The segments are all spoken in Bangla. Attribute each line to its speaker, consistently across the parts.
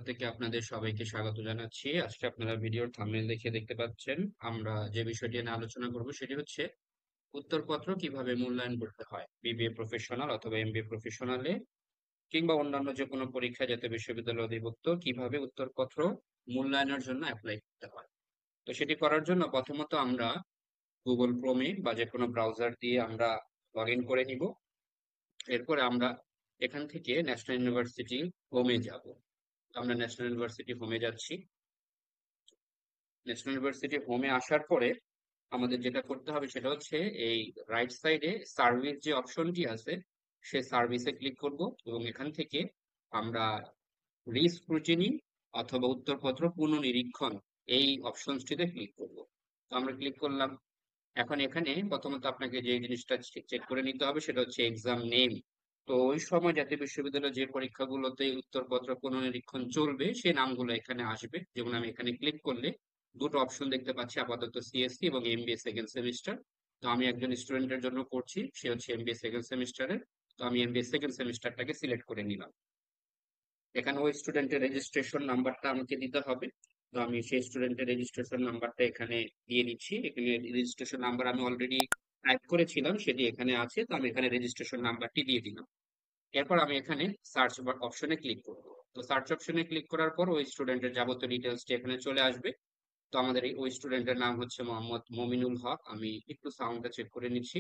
Speaker 1: থেকে আপনাদের সবাইকে স্বাগত জানাচ্ছি। আজকে আপনারা ভিডিওর থাম্বনেল দেখে দেখতে পাচ্ছেন, আমরা যে বিষয়টি নিয়ে আলোচনা করব সেটি হচ্ছে উত্তরপত্র কিভাবে মূল্যায়ন করতে হয় বিবিএ প্রফেশনাল অথবা এমবিএ প্রফেশনালে কিংবা অন্যান্য যে কোনো পরীক্ষা যাতে বিশ্ববিদ্যালয় অধিভুক্ত কিভাবে উত্তরপত্র মূল্যায়নের জন্য অ্যাপ্লাই করতে হয়। তো সেটি করার জন্য প্রথমত আমরা গুগল ক্রোমে বা যে কোনো ব্রাউজার দিয়ে আমরা লগ ইন করে নিব। এরপরে আমরা এখান থেকে ন্যাশনাল ইউনিভার্সিটি হোমে যাব। আমরা ন্যাশনাল ইউনিভার্সিটি হোমে যাচ্ছি। ন্যাশনাল ইউনিভার্সিটি হোমে আসার পরে আমাদের যেটা করতে হবে সেটা হচ্ছে এই রাইট সাইডে সার্ভিস যে অপশনটি আছে সেই সার্ভিসে ক্লিক করব এবং এখান থেকে আমরা রিস্ক্রুটিনি অথবা উত্তরপত্র পুনঃনিরীক্ষণ এই অপশনসটিতে ক্লিক করব। তো আমরা ক্লিক করলাম। এখন এখানে প্রথমত আপনাকে যে জিনিসটা চেক করে নিতে হবে সেটা হচ্ছে এক্সাম নেম। তো ওই সময় জাতীয় বিশ্ববিদ্যালয়ের যে পরীক্ষাগুলোতে উত্তরপত্র পুনর্নিরীক্ষণ চলবে সেই নামগুলো এখানে আসবে। যেমন আমি এখানে ক্লিক করলে দুটো অপশন দেখতে পাচ্ছি আপাতত, সিএসসি এবং এমবিএ সেকেন্ড সেমিস্টার। তো আমি একজন স্টুডেন্টের জন্য করছি, সে হচ্ছে এমবিএ সেকেন্ড সেমিস্টারের। তো আমি এমবিএ সেকেন্ড সেমিস্টারটাকে সিলেক্ট করে নিলাম। এখানে ওই স্টুডেন্টের রেজিস্ট্রেশন নাম্বারটা আমাকে দিতে হবে। তো আমি সেই স্টুডেন্টের রেজিস্ট্রেশন নাম্বারটা এখানে দিয়ে দিচ্ছি। এখানে রেজিস্ট্রেশন নাম্বার আমি অলরেডি টাইপ করেছিলাম, সেটি এখানে আছে। তো আমি এখানে রেজিস্ট্রেশন নাম্বারটি দিয়ে দিলাম। এরপর আমি এখানে সার্চ অপশনে ক্লিক করব। তো সার্চ অপশনে ক্লিক করার পর ওই স্টুডেন্টের যাবতীয় ডিটেলসটি এখানে চলে আসবে। তো আমাদের ওই স্টুডেন্টের নাম হচ্ছে মোহাম্মদ মমিনুল হক। আমি একটু সাউন্ডটা চেক করে নিচ্ছি।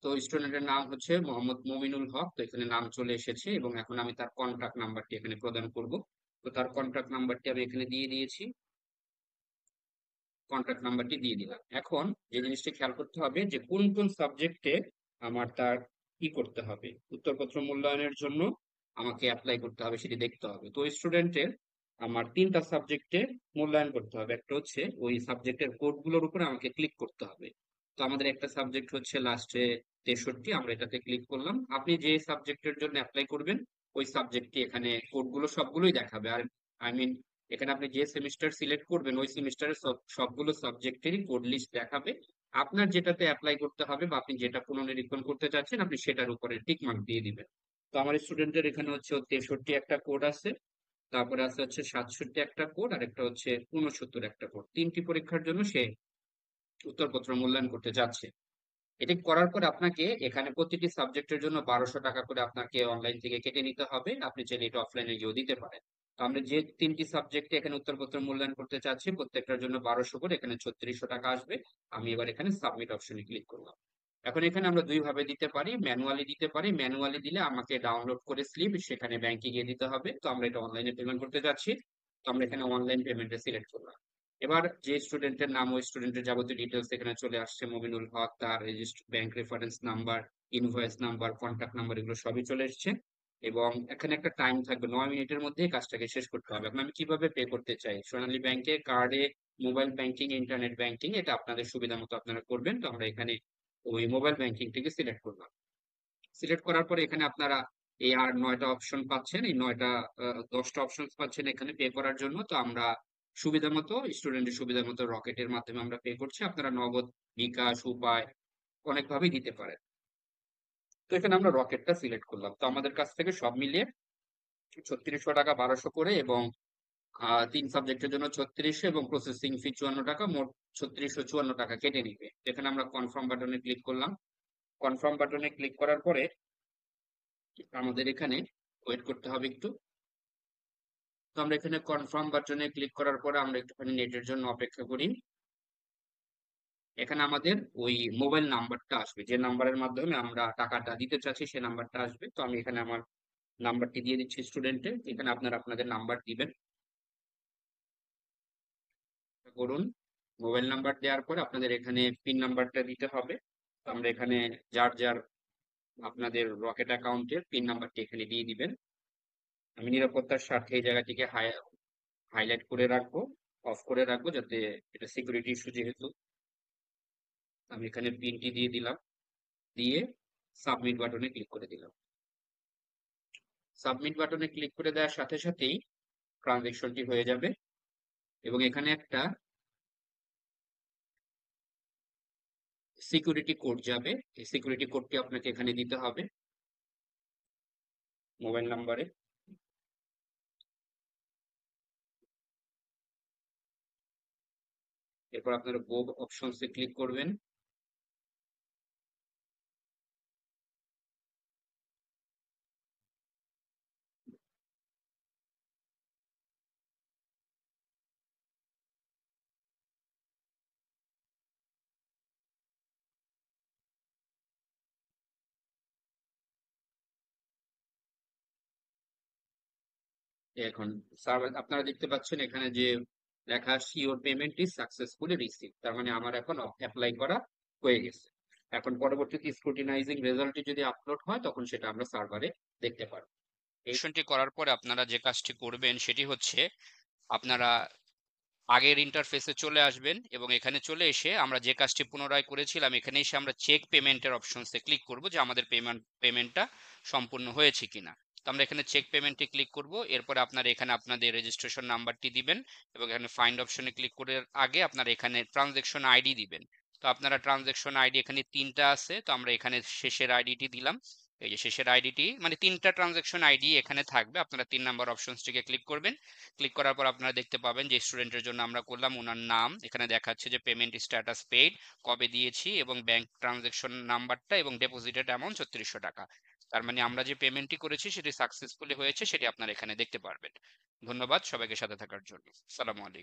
Speaker 1: তো স্টুডেন্টের নাম হচ্ছে মোহাম্মদ মমিনুল হক। তো এখানে নাম চলে এসেছে এবং এখন আমি তার কন্ট্যাক্ট নাম্বারটি এখানে প্রদান করব। তো তার কন্ট্যাক্ট নাম্বারটি আমি এখানে দিয়ে দিয়েছি। কন্ট্যাক্ট নাম্বারটি দিয়ে দিলাম। এখন যে জিনিসটি খেয়াল করতে হবে যে কোন কোন সাবজেক্টে আমার তার কি করতে হবে, উত্তরপত্র মূল্যায়নের জন্য আমাকে অ্যাপ্লাই করতে হবে সেটি দেখতে হবে। তো ওই স্টুডেন্টের আমার তিনটা সাবজেক্টে মূল্যায়ন করতে হবে। একটা হচ্ছে ওই সাবজেক্টের কোডগুলোর উপরে আমাকে ক্লিক করতে হবে। তো আমাদের একটা সাবজেক্ট হচ্ছে লাস্টে 63, আমরা এটাতে ক্লিক করলাম। আপনি যে সাবজেক্টের জন্য অ্যাপ্লাই করবেন ওই সাবজেক্টটি এখানে কোডগুলো সবগুলোই দেখাবে। আর আই মিন এখানে আপনি যে সেমিস্টার সিলেক্ট করবেন ওই সেমিস্টারের সবগুলো সাবজেক্টেরই কোড লিস্ট দেখাবে। আপনার যেটাতে অ্যাপ্লাই করতে হবে বা আপনি যেটা পুনর্নিরীক্ষণ করতে চাচ্ছেন আপনি সেটার উপরে টিক মার্ক দিয়ে দিবেন। তো আমার স্টুডেন্টের এখানে হচ্ছে 63 একটা কোড আছে, তারপরে আছে হচ্ছে 67 একটা কোড, আর একটা হচ্ছে 69 একটা কোড। তিনটি পরীক্ষার জন্য সে উত্তরপত্র মূল্যায়ন করতে যাচ্ছে। এটি করার পর আপনাকে এখানে প্রতিটি সাবজেক্টের জন্য 1200 টাকা করে আপনাকে অনলাইন থেকে কেটে নিতে হবে। আপনি চাইলে এটা অফলাইনে গিয়েও দিতে পারেন। তো আমরা যে তিনটি সাবজেক্টে এখানে উত্তরপত্র মূল্যায়ন করতে চাচ্ছি প্রত্যেকটার জন্য 1200 করে, এখানে 3600 টাকা আসবে। আমি এবার এখানে সাবমিট অপশনে ক্লিক করলাম। এখন এখানে আমরা দুই ভাবে দিতে পারি, ম্যানুয়ালি দিতে পারি। ম্যানুয়ালি দিলে আমাকে ডাউনলোড করে স্লিপ সেখানে ব্যাংকে গিয়ে দিতে হবে। তো আমরা এটা অনলাইনে পেমেন্ট করতে যাচ্ছি। তো আমরা এখানে অনলাইন পেমেন্টে সিলেক্ট করলাম। এবার যে স্টুডেন্টের নাম ওই স্টুডেন্টের যাবতীয় ডিটেলস এখানে চলে আসছে, মমিনুল হক, তার register bank reference number, invoice number, contact number, এগুলো সবই চলে এসেছে। এবং এখানে একটা টাইম থাকবে, 9 মিনিটের মধ্যে এই কাজটাকে শেষ করতে হবে। এখন আমি কিভাবে পে করতে চাই, সোনালী ব্যাংকে, কার্ডে, মোবাইল ব্যাংকিং, ইন্টারনেট ব্যাংকিং, এটা আপনাদের সুবিধা মতো আপনারা করবেন। তো আমরা এখানে ওই মোবাইল ব্যাংকিংটিকে সিলেক্ট করলাম। সিলেক্ট করার পরে এখানে আপনারা এই আর 9টা অপশন পাচ্ছেন, এই 10টা অপশন পাচ্ছেন এখানে পে করার জন্য। তো আমরা সুবিধা মতো, স্টুডেন্টের সুবিধা মতো রকেটের মাধ্যমে আমরা পে করছি। আপনারা নগদ, বিকাশ, উপায় অনেকভাবেই দিতে পারেন। তো এখানে আমরা রকেটটা সিলেক্ট করলাম। তো আমাদের কাছ থেকে সব মিলিয়ে 3600 টাকা, 1200 করে এবং তিন সাবজেক্টের জন্য 3600 এবং প্রসেসিং ফি 54 টাকা, মোট 3654 টাকা কেটে নিবে। এখানে আমরা কনফার্ম বাটনে ক্লিক করলাম। কনফার্ম বাটনে ক্লিক করার পরে আমাদের এখানে ওয়েট করতে হবে একটু। তো আমরা এখানে কনফার্ম বাটনে ক্লিক করার পরে আমরা একটুখানি নেটের জন্য অপেক্ষা করি। এখানে আমাদের ওই মোবাইল নাম্বারটা আসবে, যে নাম্বারের মাধ্যমে আমরা টাকাটা দিতে চাচ্ছি সে নাম্বারটা আসবে। তো আমি এখানে আমার নাম্বারটি দিয়ে দিচ্ছি স্টুডেন্টের। এখানে আপনারা আপনাদের নাম্বার দিবেন করুন। মোবাইল নাম্বার দেওয়ার পরে আপনাদের এখানে পিন নাম্বারটা দিতে হবে। তো আমরা এখানে যার যার আপনাদের রকেট অ্যাকাউন্টের পিন নাম্বারটি এখানে দিয়ে দিবেন। আমি নিরাপত্তার স্বার্থে এই জায়গাটিকে হাইলাইট করে রাখবো, অফ করে রাখবো, যাতে এটা সিকিউরিটি ইস্যু যেহেতু। আমি এখানে পিনটি দিয়ে দিলাম, দিয়ে সাবমিট বাটনে ক্লিক করে দিলাম। সাবমিট বাটনে ক্লিক করে দেওয়ার সাথে সাথেই ট্রানজেকশনটি হয়ে যাবে এবং এখানে একটা সিকিউরিটি কোড যাবে। এই সিকিউরিটি কোডটি আপনাকে এখানে দিতে হবে মোবাইল নাম্বারে। এরপর আপনারা গো অপশনসে ক্লিক করবেন। এখন সার্ভার আপনারা দেখতে পাচ্ছেন এখানে যে লেখা আসছে your payment is successfully receive, তার মানে আমার এখন অ্যাপ্লাই করা হয়ে গেছে। এখন পরবর্তীতে স্ক্রুটিনাইজিং রেজাল্টটি যদি আপলোড হয় তখন সেটা আমরা সার্ভারে দেখতে পারবো। এই সেশনটি করার পরে আপনারা যে কাজটি করবেন সেটি হচ্ছে আপনারা আগের ইন্টারফেসে চলে আসবেন এবং এখানে চলে এসে আমরা যে কাজটি পুনরায় করেছিলাম এখানে এসে আমরা চেক পেমেন্টের অপশনসে ক্লিক করব যে আমাদের পেমেন্টটা সম্পূর্ণ হয়েছে কিনা। তো আমরা এখানে চেক পেমেন্টে ক্লিক করব, এরপরে আপনারা এখানে আপনাদের রেজিস্ট্রেশন নাম্বারটি দিবেন এবং এখানে ফাইন্ড অপশনে ক্লিক করার আগে আপনারা এখানে ট্রানজ্যাকশন আইডি দিবেন। তো আপনারা ট্রানজ্যাকশন আইডি এখানে 3টা আছে, তো আমরা এখানে শেষের আইডিটি দিলাম। এই যে শেষের আইডিটি মানে 3টা ট্রানজ্যাকশন আইডি এখানে থাকবে, আপনারা 3 নাম্বার অপশনসটিকে ক্লিক করবেন। ক্লিক করার পর আপনারা দেখতে পাবেন যে স্টুডেন্টের জন্য আমরা করলাম ওনার নাম, এখানে দেখাচ্ছে যে পেমেন্ট স্ট্যাটাস পেইড, কবে দিয়েছি এবং ব্যাংক ট্রানজ্যাকশন নাম্বারটা এবং ডিপোজিটেড অ্যামাউন্ট 3600 টাকা। তার মানে আমরা যে পেমেন্টটি করেছি সেটি সাকসেসফুলি হয়েছে, সেটি আপনারা এখানে দেখতে পারবেন। ধন্যবাদ সবাইকে সাথে থাকার জন্য। আসসালামু আলাইকুম।